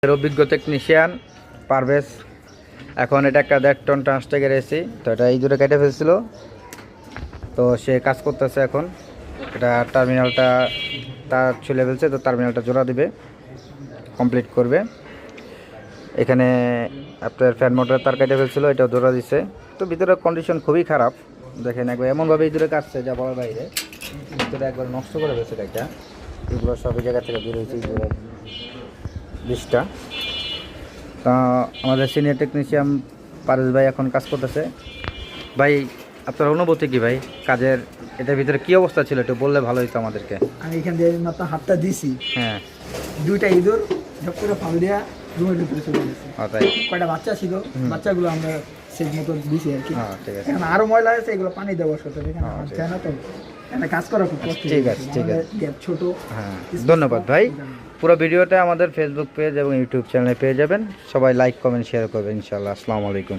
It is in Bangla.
অভিজ্ঞ টেকনিশিয়ান পারভেজ এখন এটা একটা 1.5 টন ট্রান্সটেকের এসি, তো এটা এই দূরে কেটে ফেলছিল, তো সে কাজ করতেছে এখন। এটা টার্মিনালটা তার ছুলে ফেলছে, তো টার্মিনালটা জোড়া দিবে, কমপ্লিট করবে। এখানে আপনার ফ্যান মোটরের তার কেটে ফেলছিল, এটাও জোড়া দিছে। তো ভিতরে কন্ডিশন খুবই খারাপ, দেখেন একবার এমনভাবে এই দূরে কাটছে যা বলার বাইরে। ভিতরে একবার নষ্ট করে ফেলছে এটা, এগুলো সব এই জায়গা থেকে বের হয়েছে এই দূরে 20টা। তা আমাদের সিনিয়র টেকনিশিয়ান পারভেজ ভাই এখন কাজ করতেছে। ভাই আপনার অনুভূতি কি ভাই কাজের? এটার ভিতরে কি অবস্থা ছিল একটু বললে ভালো হতো আমাদেরকে। আমি এখান দিয়ে মাত্র হাতটা দিছি, হ্যাঁ, 2টা ইঁদুর ঝপ করে ফাল দেওয়া রুমের ভিতরে চলে গেছে। তাই কয়টা বাচ্চা ছিল, বাচ্চাগুলো আমরা সেই মতো দিছি আর কি। ঠিক আছে, এখন আরো ময়লা আছে, এগুলো পানি দেওয়ার সাথে এখানে চায় না, তো এখানে কাজ করা খুব কষ্ট। ঠিক আছে, ঠিক আছে, গ্যাপ ছোট। হ্যাঁ ধন্যবাদ ভাই। পুরো ভিডিওটা আমাদের ফেসবুক পেজ এবং ইউটিউব চ্যানেলে পেয়ে যাবেন। সবাই লাইক কমেন্ট শেয়ার করবেন ইনশাআল্লাহ। আসসালামু আলাইকুম।